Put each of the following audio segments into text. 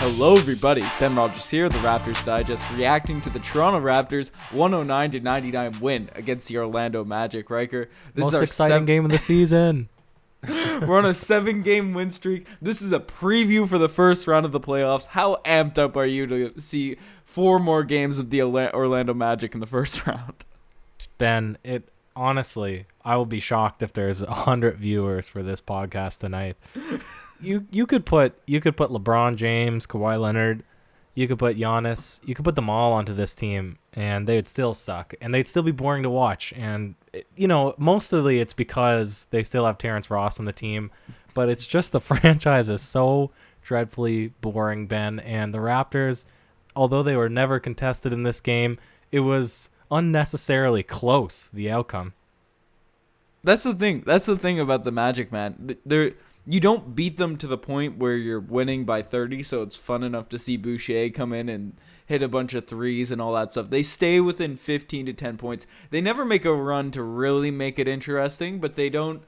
Hello everybody, Ben Rogers here, the Raptors Digest, reacting to the Toronto Raptors 109-99 win against the Orlando Magic. Riker, this is our exciting game of the season. We're on a 7-game win streak. This is a preview for the first round of the playoffs. How amped up are you to see 4 more games of the Orlando Magic in the first round? Ben, honestly, I will be shocked if there's 100 viewers for this podcast tonight. You could put LeBron James, Kawhi Leonard, you could put Giannis, you could put them all onto this team, and they would still suck, and they'd still be boring to watch. And mostly it's because they still have Terrence Ross on the team, but it's just the franchise is so dreadfully boring, Ben. And the Raptors, although they were never contested in this game, it was unnecessarily close, the outcome. That's the thing about the Magic, man. You don't beat them to the point where you're winning by 30, so it's fun enough to see Boucher come in and hit a bunch of threes and all that stuff. They stay within 15 to 10 points. They never make a run to really make it interesting, but they don't,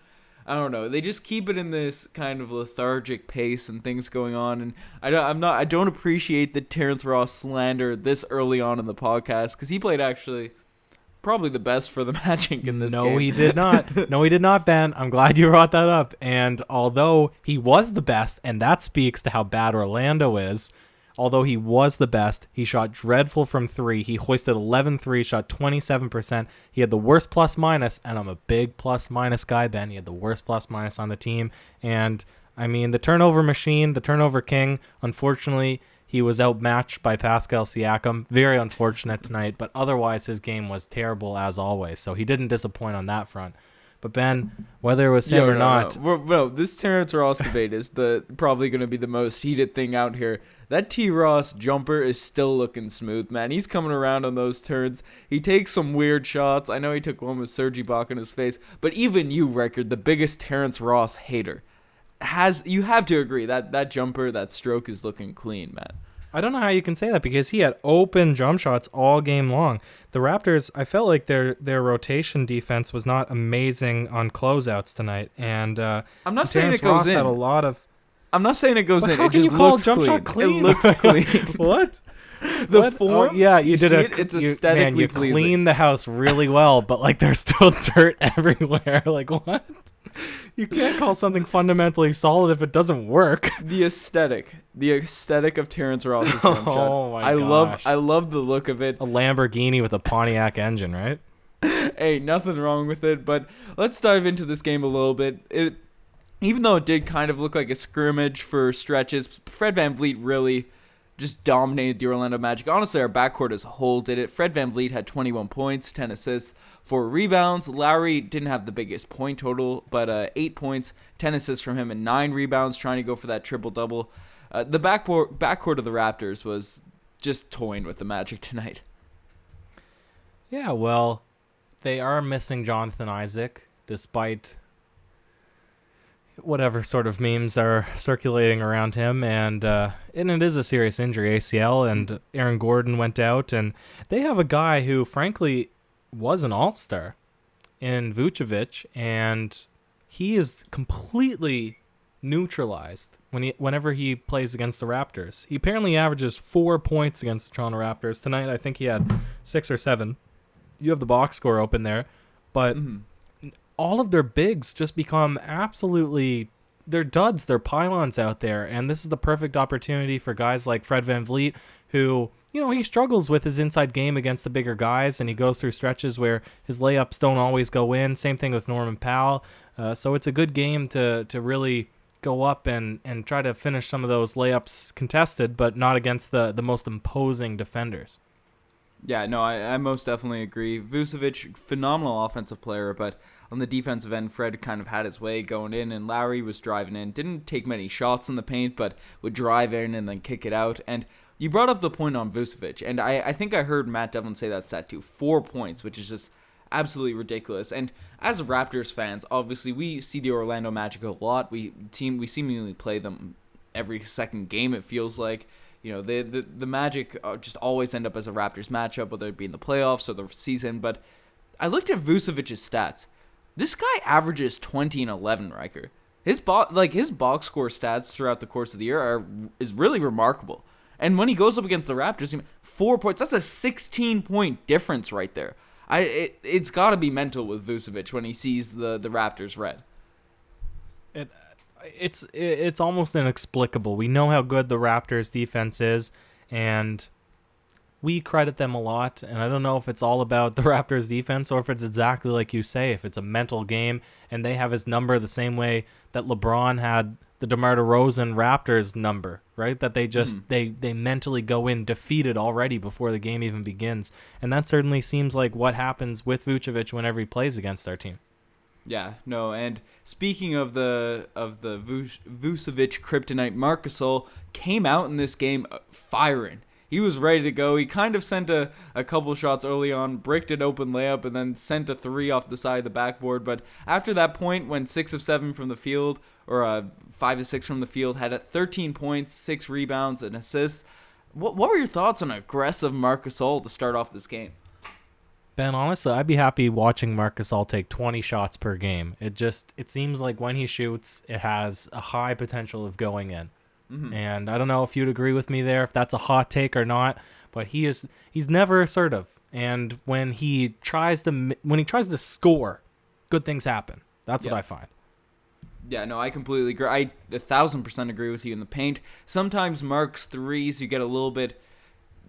I don't know, they just keep it in this kind of lethargic pace and things going on. And I don't appreciate the Terrence Ross slander this early on in the podcast, because he played actually probably the best for the Magic in this game. No, he did not. No, he did not, Ben. I'm glad you brought that up. And although he was the best, and that speaks to how bad Orlando is, although he was the best, he shot dreadful from 3. He hoisted 11 threes, shot 27%. He had the worst plus-minus, and I'm a big plus-minus guy, Ben. He had the worst plus-minus on the team. And, I mean, the turnover machine, the turnover king, unfortunately, he was outmatched by Pascal Siakam. Very unfortunate tonight, but otherwise his game was terrible as always. So he didn't disappoint on that front. But Ben, whether it was him or not, no, this Terrence Ross debate is probably going to be the most heated thing out here. That T. Ross jumper is still looking smooth, man. He's coming around on those turns. He takes some weird shots. I know he took one with Serge Ibaka in his face, but even you, Rickard, the biggest Terrence Ross hater, you have to agree that jumper, that stroke is looking clean, man. I don't know how you can say that, because he had open jump shots all game long. The Raptors, I felt like their rotation defense was not amazing on closeouts tonight, and I'm not saying it goes in. Had a lot of. I'm not saying it goes in. How it can just you call looks jump clean. shot clean? It looks clean. What? The form? Oh, yeah, you did it. It's aesthetically you pleasing. cleaned the house really well, but like there's still dirt everywhere. Like what? You can't call something fundamentally solid if it doesn't work. The aesthetic of Terrence Ross's jump shot. Oh my gosh. I love the look of it. A Lamborghini with a Pontiac engine, right? Hey, nothing wrong with it, but let's dive into this game a little bit. Even though it did kind of look like a scrimmage for stretches, Fred VanVleet really just dominated the Orlando Magic. Honestly, our backcourt as a whole did it. Fred VanVleet had 21 points, 10 assists, 4 rebounds. Lowry didn't have the biggest point total, but 8 points, 10 assists from him, and 9 rebounds, trying to go for that triple-double. The backcourt of the Raptors was just toying with the Magic tonight. Yeah, well, they are missing Jonathan Isaac, despite whatever sort of memes are circulating around him, and it is a serious injury, ACL, and Aaron Gordon went out, and they have a guy who, frankly, was an all-star in Vucevic, and he is completely neutralized whenever he plays against the Raptors. He apparently averages 4 points against the Toronto Raptors. Tonight, I think he had 6 or 7. You have the box score open there, but all of their bigs just become absolutely, they're duds, they're pylons out there, and this is the perfect opportunity for guys like Fred VanVleet, who, he struggles with his inside game against the bigger guys, and he goes through stretches where his layups don't always go in. Same thing with Norman Powell. So it's a good game to really go up and try to finish some of those layups contested, but not against the most imposing defenders. Yeah, no, I most definitely agree. Vucevic, phenomenal offensive player, but on the defensive end, Fred kind of had his way going in, and Lowry was driving in. Didn't take many shots in the paint, but would drive in and then kick it out. And you brought up the point on Vucevic, and I think I heard Matt Devlin say that stat too. 4 points, which is just absolutely ridiculous. And as Raptors fans, obviously we see the Orlando Magic a lot. We seemingly play them every second game, it feels like. The Magic just always end up as a Raptors matchup, whether it be in the playoffs or the season. But I looked at Vucevic's stats. This guy averages 20 and 11, Riker. his box score stats throughout the course of the year is really remarkable. And when he goes up against the Raptors, 4 points, that's a 16-point difference right there. It's got to be mental with Vucevic when he sees the Raptors red. It's almost inexplicable. We know how good the Raptors defense is, and we credit them a lot, and I don't know if it's all about the Raptors defense or if it's exactly like you say, if it's a mental game and they have his number the same way that LeBron had the DeMar DeRozan Raptors number, right? That they just they mentally go in defeated already before the game even begins. And that certainly seems like what happens with Vucevic whenever he plays against our team. Yeah, no, and speaking of the Vucevic kryptonite, Marc Gasol came out in this game firing. He was ready to go. He kind of sent a couple shots early on, bricked an open layup, and then sent a 3 off the side of the backboard. But after that point, went 6 of 7 from the field, or 5 of 6 from the field, had 13 points, 6 rebounds, and assists. What were your thoughts on aggressive Marc Gasol to start off this game? Ben, honestly, I'd be happy watching Marc Gasol take 20 shots per game. It seems like when he shoots, it has a high potential of going in. Mm-hmm. And I don't know if you'd agree with me there, if that's a hot take or not, but he's never assertive. And when he tries to score, good things happen. That's what I find. Yeah, no, I completely agree. I 1,000% agree with you in the paint. Sometimes Marc's threes, you get a little bit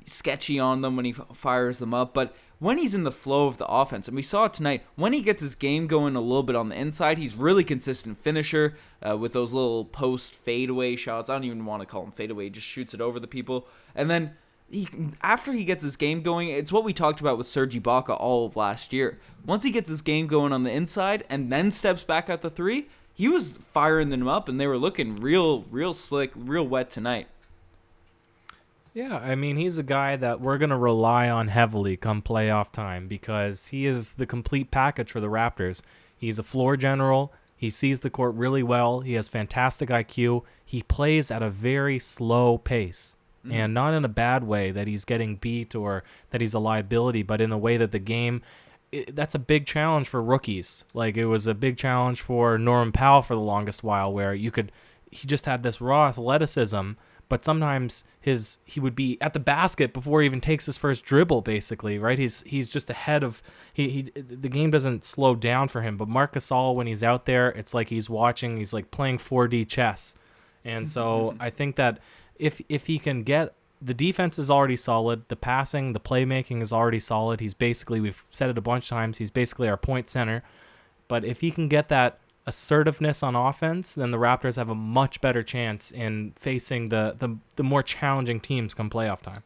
sketchy on them when he fires them up, but when he's in the flow of the offense, and we saw it tonight, when he gets his game going a little bit on the inside, he's really consistent finisher with those little post fadeaway shots. I don't even want to call him fadeaway, he just shoots it over the people. And then after he gets his game going, it's what we talked about with Serge Ibaka all of last year. Once he gets his game going on the inside and then steps back at the 3, he was firing them up, and they were looking real slick, real wet tonight. Yeah, I mean, he's a guy that we're going to rely on heavily come playoff time because he is the complete package for the Raptors. He's a floor general. He sees the court really well. He has fantastic IQ. He plays at a very slow pace, and not in a bad way that he's getting beat or that he's a liability, but in the way that the game, that's a big challenge for rookies. Like, it was a big challenge for Norman Powell for the longest while where he just had this raw athleticism, but sometimes he would be at the basket before he even takes his first dribble, basically, right? He's just ahead of the game doesn't slow down for him. But Marc Gasol, when he's out there, it's like he's like playing 4D chess. And so I think that if he can get, the defense is already solid, the passing, the playmaking is already solid. He's basically, we've said it a bunch of times, he's basically our point center. But if he can get that assertiveness on offense, then the Raptors have a much better chance in facing the more challenging teams come playoff time.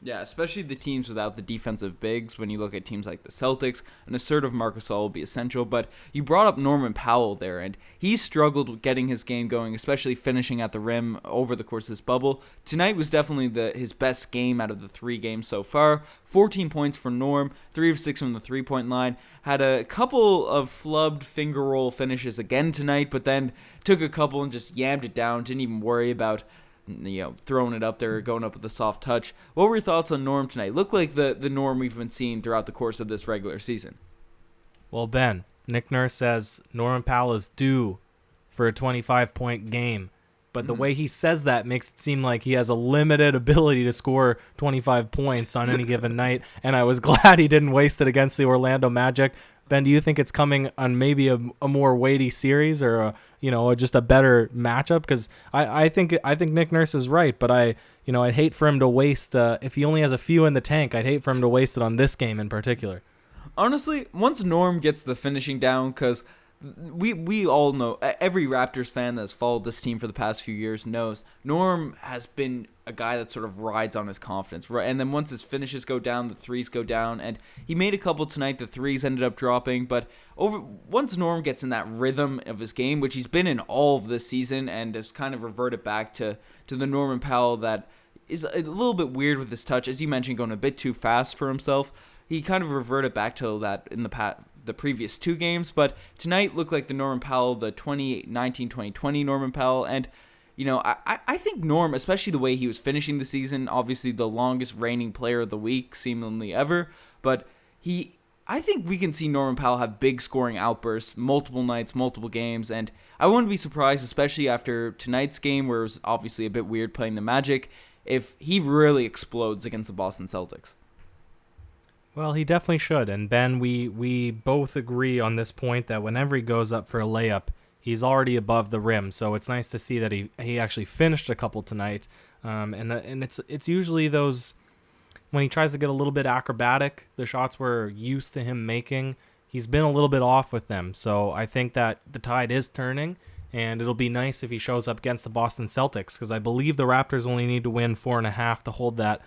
Yeah, especially the teams without the defensive bigs. When you look at teams like the Celtics, an assertive Marc Gasol will be essential. But you brought up Norman Powell there, and he struggled with getting his game going, especially finishing at the rim over the course of this bubble. Tonight was definitely his best game out of the 3 games so far. 14 points for Norm, 3 of 6 from the 3-point line. Had a couple of flubbed finger roll finishes again tonight, but then took a couple and just yammed it down. Didn't even worry about throwing it up there, going up with a soft touch. What were your thoughts on Norm tonight? Looked like the Norm we've been seeing throughout the course of this regular season. Well, Ben, Nick Nurse says Norman Powell is due for a 25-point game. But the way he says that makes it seem like he has a limited ability to score 25 points on any given night. And I was glad he didn't waste it against the Orlando Magic. Ben, do you think it's coming on maybe a more weighty series or just a better matchup? Because I think Nick Nurse is right, but I'd hate for him to waste. If he only has a few in the tank, I'd hate for him to waste it on this game in particular. Honestly, once Norm gets the finishing down, because we all know, every Raptors fan that's followed this team for the past few years knows Norm has been a guy that sort of rides on his confidence, right? And then once his finishes go down, the threes go down, and he made a couple tonight. The threes ended up dropping, but once Norm gets in that rhythm of his game, which he's been in all of this season, and has kind of reverted back to the Norman Powell that is a little bit weird with his touch, as you mentioned, going a bit too fast for himself. He kind of reverted back to that in the previous 2 games, but tonight looked like the Norman Powell, the 2019-2020 Norman Powell, and I think Norm, especially the way he was finishing the season, obviously the longest reigning player of the week, seemingly ever, but he I think we can see Norman Powell have big scoring outbursts, multiple nights, multiple games, and I wouldn't be surprised, especially after tonight's game, where it was obviously a bit weird playing the Magic, if he really explodes against the Boston Celtics. Well, he definitely should. And Ben, we both agree on this point that whenever he goes up for a layup, he's already above the rim. So it's nice to see that he actually finished a couple tonight. And it's usually those, when he tries to get a little bit acrobatic, the shots we're used to him making, he's been a little bit off with them. So I think that the tide is turning, and it'll be nice if he shows up against the Boston Celtics, because I believe the Raptors only need to win 4.5 to hold that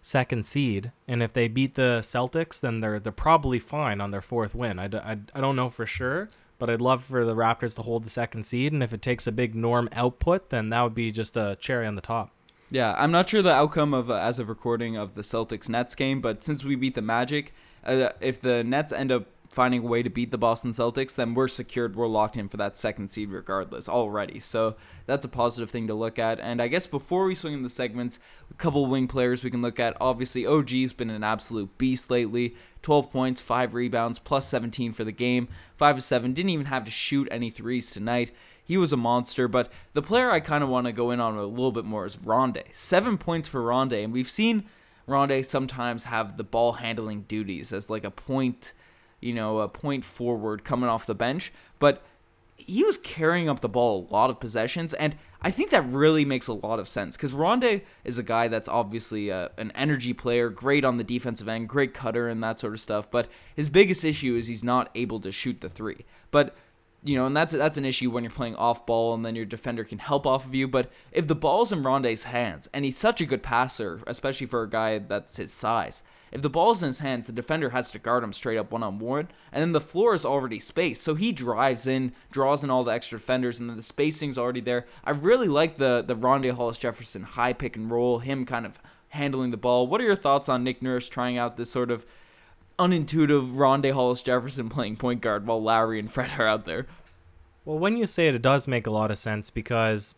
second seed. And if they beat the Celtics, then they're probably fine on their fourth win. I don't know for sure, but I'd love for the Raptors to hold the second seed. And if it takes a big Norm output, then that would be just a cherry on the top. Yeah, I'm not sure the outcome of as of recording of the Celtics-Nets game, but since we beat the Magic, if the Nets end up finding a way to beat the Boston Celtics, then we're secured, we're locked in for that second seed regardless already. So that's a positive thing to look at. And I guess before we swing in the segments, a couple wing players we can look at. Obviously, OG's been an absolute beast lately. 12 points, 5 rebounds, plus 17 for the game. 5 of 7, didn't even have to shoot any threes tonight. He was a monster, but the player I kind of want to go in on a little bit more is Rondé. 7 points for Rondé, and we've seen Rondé sometimes have the ball handling duties as like a point forward coming off the bench, but he was carrying up the ball a lot of possessions, and I think that really makes a lot of sense because Rondé is a guy that's obviously an energy player, great on the defensive end, great cutter and that sort of stuff, but his biggest issue is he's not able to shoot the three. But and that's an issue when you're playing off ball and then your defender can help off of you. But if the ball's in Rondé's hands, and he's such a good passer, especially for a guy that's his size, if the ball's in his hands, the defender has to guard him straight up one-on-one, and then the floor is already spaced. So he drives in, draws in all the extra defenders, and then the spacing's already there. I really like the Rondé Hollis-Jefferson high pick and roll, him kind of handling the ball. What are your thoughts on Nick Nurse trying out this sort of unintuitive Rondé Hollis-Jefferson playing point guard while Lowry and Fred are out there? Well, when you say it does make a lot of sense because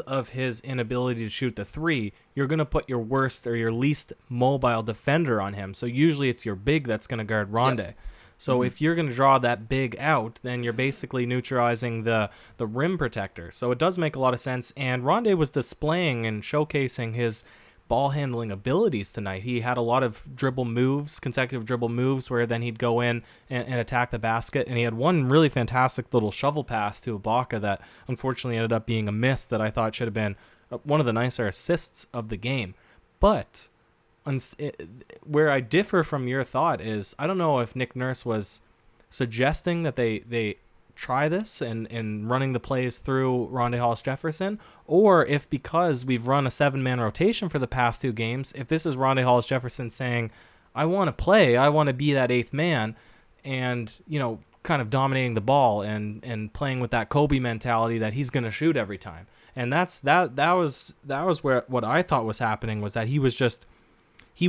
of his inability to shoot the three, you're going to put your worst or your least mobile defender on him. So usually it's your big that's going to guard Rondé. Yep. So if you're going to draw that big out, then you're basically neutralizing the rim protector. So it does make a lot of sense. And Rondé was displaying and showcasing his ball handling abilities tonight. He had a lot of consecutive dribble moves, where then he'd go in and attack the basket. And he had one really fantastic little shovel pass to Ibaka that unfortunately ended up being a miss that I thought should have been one of the nicer assists of the game. But where I differ from your thought is, I don't know if Nick Nurse was suggesting that they try this and running the plays through Rondé Hollis-Jefferson, or if because we've run a 7-man rotation for the past 2 games, if this is Rondé Hollis-Jefferson saying, I want to play, I want to be that 8th man, and kind of dominating the ball and playing with that Kobe mentality that he's going to shoot every time. And that was where what I thought was happening was that he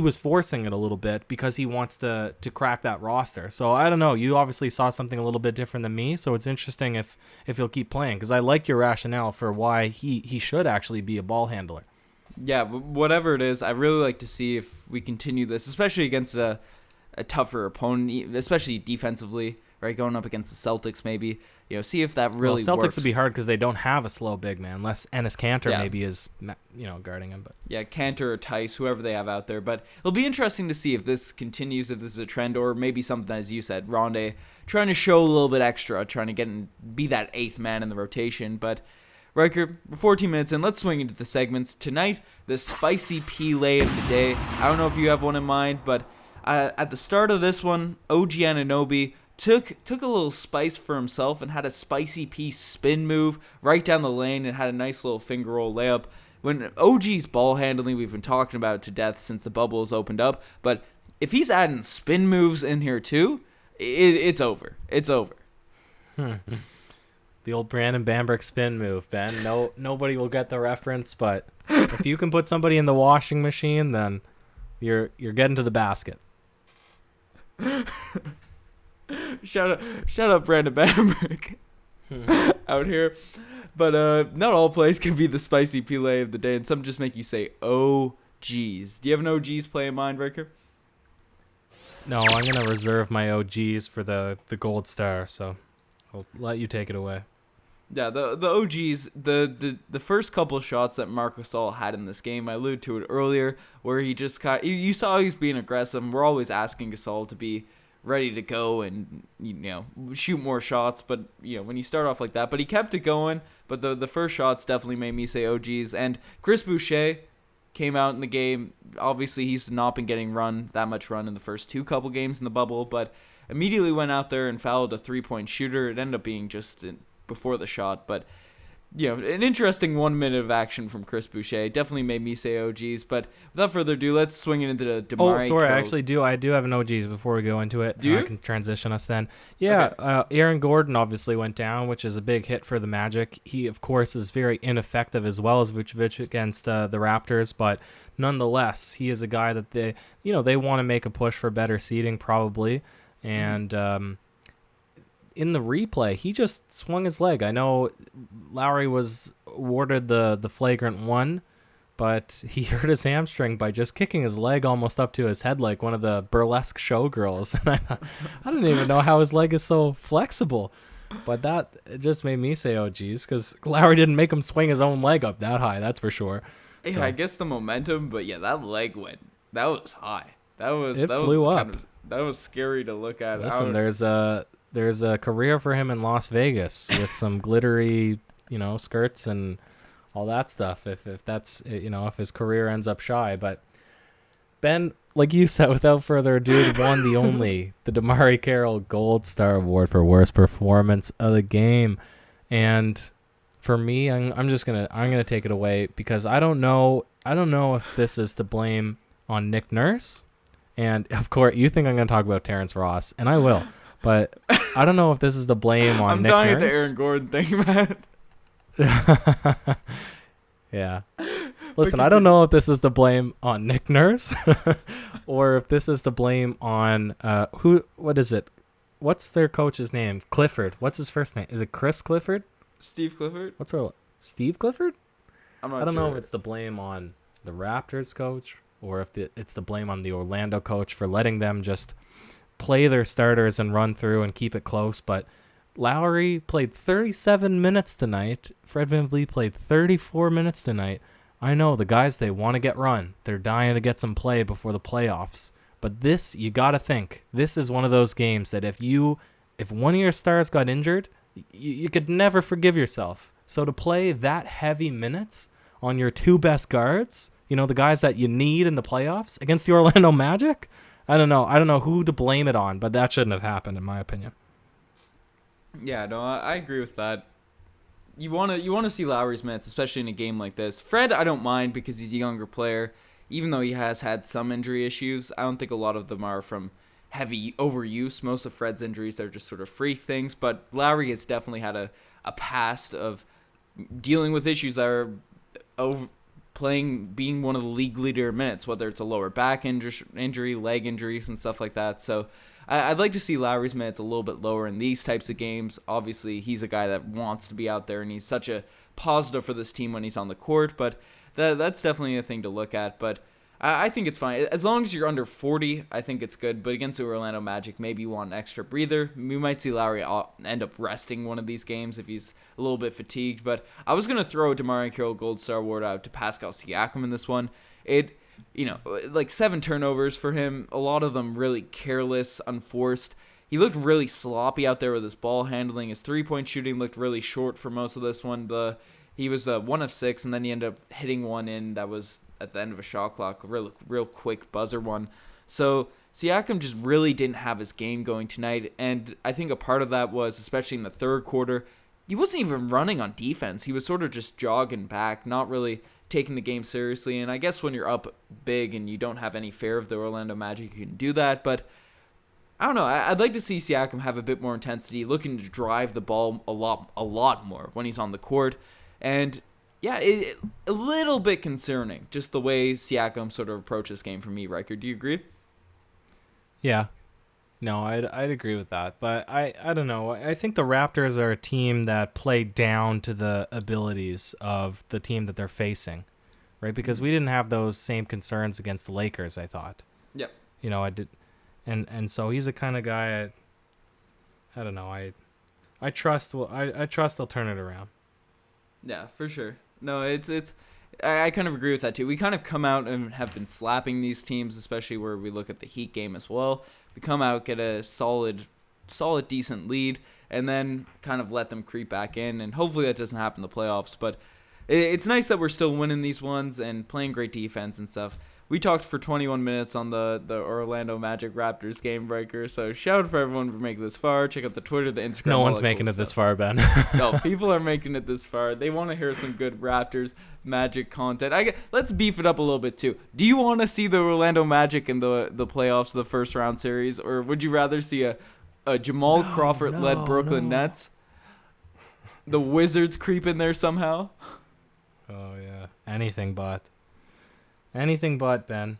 was forcing it a little bit because he wants to crack that roster. So I don't know. You obviously saw something a little bit different than me. So it's interesting if he'll keep playing, because I like your rationale for why he should actually be a ball handler. Yeah, whatever it is, I really like to see if we continue this, especially against a tougher opponent, especially defensively, right? Going up against the Celtics, maybe. See if that really Celtics works. would be hard because they don't have a slow big man, unless Enes Kanter maybe is guarding him. But yeah, Kanter or Tice, whoever they have out there. But it'll be interesting to see if this continues, if this is a trend, or maybe something, as you said, Rondé trying to show a little bit extra, trying to get and be that 8th man in the rotation. But Ryker, we're 14 minutes in. Let's swing into the segments. Tonight, the spicy P-lay of the day. I don't know if you have one in mind, but at the start of this one, OG Anunoby took a little spice for himself and had a spicy P spin move right down the lane and had a nice little finger roll layup. When OG's ball handling, we've been talking about it to death since the bubble has opened up, but if he's adding spin moves in here too, it's over. It's over. The old Brandon Bamberg spin move, Ben. Nobody will get the reference, but if you can put somebody in the washing machine, then you're getting to the basket. Shout out Brandon Bamberg out here. But not all plays can be the spicy P-lay of the day, and some just make you say, oh, geez. Do you have an OG's play in mind, Ryker? No, I'm going to reserve my OGs for the gold star, so I'll let you take it away. Yeah, the OGs, the first couple shots that Marc Gasol had in this game, I alluded to it earlier, where he just you saw he was being aggressive. We're always asking Gasol to be ready to go and shoot more shots, but when you start off like that, but he kept it going. But the first shots definitely made me say OGs. And Chris Boucher came out in the game. Obviously, he's not been getting that much run in the first couple games in the bubble, but immediately went out there and fouled a 3-point shooter. It ended up being just before the shot, but an interesting 1 minute of action from Chris Boucher. Definitely made me say OGs, but without further ado, let's swing it into the DeMar. Oh, sorry, I do have an OGs before we go into it. Do you? I can transition us then. Yeah, okay. Aaron Gordon obviously went down, which is a big hit for the Magic. He, of course, is very ineffective as well as Vucevic against the Raptors, but nonetheless, he is a guy that they want to make a push for better seeding probably, and in the replay, he just swung his leg. I know Lowry was awarded the flagrant one, but he hurt his hamstring by just kicking his leg almost up to his head like one of the burlesque showgirls. And I don't even know how his leg is so flexible. But it just made me say, oh, geez, because Lowry didn't make him swing his own leg up that high, that's for sure. Yeah, so, I guess the momentum, but yeah, that leg that was high. It flew up. That was scary to look at. Listen, there's a career for him in Las Vegas with some glittery, skirts and all that stuff. If that's, if his career ends up shy. But Ben, like you said, without further ado, won the DeMar Carroll Gold Star Award for worst performance of the game. And for me, I'm gonna take it away because I don't know if this is to blame on Nick Nurse. And of course, you think I'm gonna talk about Terrence Ross, and I will. But I don't know if this is the blame on Nick Nurse. I'm dying at the Aaron Gordon thing, man. Yeah. Listen, I don't know if this is the blame on Nick Nurse or if this is the blame on what is it? What's their coach's name? Clifford. What's his first name? Is it Chris Clifford? Steve Clifford? Steve Clifford? I don't know if it's the blame on the Raptors coach or if it's the blame on the Orlando coach for letting them just play their starters and run through and keep it close. But Lowry played 37 minutes tonight. Fred VanVleet played 34 minutes tonight. I know the guys, they want to get run. They're dying to get some play before the playoffs. But this, you got to think, this is one of those games that if one of your stars got injured, you could never forgive yourself. So to play that heavy minutes on your two best guards, the guys that you need in the playoffs against the Orlando Magic, I don't know who to blame it on, but that shouldn't have happened in my opinion. Yeah, no, I agree with that. You want to see Lowry's minutes, especially in a game like this. Fred, I don't mind because he's a younger player. Even though he has had some injury issues, I don't think a lot of them are from heavy overuse. Most of Fred's injuries are just sort of freak things, but Lowry has definitely had a past of dealing with issues that are being one of the league leader minutes, whether it's a lower back injury, leg injuries, and stuff like that. So I'd like to see Lowry's minutes a little bit lower in these types of games. Obviously, he's a guy that wants to be out there, and he's such a positive for this team when he's on the court, but that's definitely a thing to look at. But I think it's fine. As long as you're under 40, I think it's good. But against the Orlando Magic, maybe you want an extra breather. We might see Lowry end up resting one of these games if he's a little bit fatigued. But I was going to throw DeMar Carroll Gold Star Award out to Pascal Siakam in this one. Like 7 turnovers for him. A lot of them really careless, unforced. He looked really sloppy out there with his ball handling. His three-point shooting looked really short for most of this one. He was 1 of 6, and then he ended up hitting one in that was at the end of a shot clock, a real quick buzzer one. So Siakam just really didn't have his game going tonight, and I think a part of that was, especially in the third quarter, he wasn't even running on defense. He was sort of just jogging back, not really taking the game seriously, and I guess when you're up big and you don't have any fear of the Orlando Magic, you can do that, but I don't know. I'd like to see Siakam have a bit more intensity, looking to drive the ball a lot more when he's on the court. And yeah, a little bit concerning, just the way Siakam sort of approached this game for me, Ryker. Do you agree? Yeah. No, I'd agree with that. But I don't know. I think the Raptors are a team that play down to the abilities of the team that they're facing, right? Because we didn't have those same concerns against the Lakers, I thought. Yep. and so he's the kind of guy I don't know. I trust. Well, I trust they'll turn it around. Yeah, for sure. No, I kind of agree with that too. We kind of come out and have been slapping these teams, especially where we look at the Heat game as well. We come out, get a solid, decent lead, and then kind of let them creep back in. And hopefully that doesn't happen in the playoffs. But it's nice that we're still winning these ones and playing great defense and stuff. We talked for 21 minutes on the Orlando Magic Raptors game breaker. So shout out for everyone for making this far. Check out the Twitter, the Instagram. No one's making it this far, Ben. No, people are making it this far. They want to hear some good Raptors Magic content. Let's beef it up a little bit too. Do you want to see the Orlando Magic in the playoffs, the first round series, or would you rather see a Jamal Crawford led Brooklyn Nets? The Wizards creep in there somehow. Oh yeah, anything but. Anything but, Ben.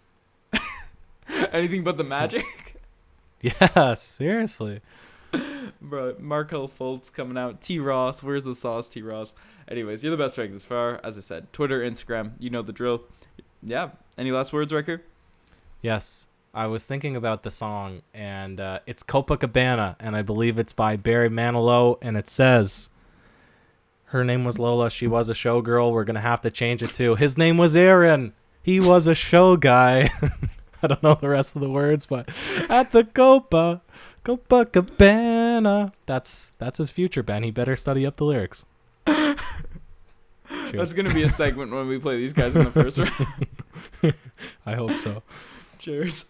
Anything but the Magic? Yeah, seriously. Bro, Markel Fultz coming out. T. Ross, where's the sauce, T. Ross? Anyways, you're the best right this far. As I said, Twitter, Instagram, you know the drill. Yeah. Any last words, Riker? Yes. I was thinking about the song, and it's Copacabana, and I believe it's by Barry Manilow, and it says, her name was Lola, she was a showgirl, we're going to have to change it to, his name was Aaron. He was a show guy. I don't know the rest of the words, but at the Copacabana. That's his future, Ben. He better study up the lyrics. That's going to be a segment when we play these guys in the first round. I hope so. Cheers.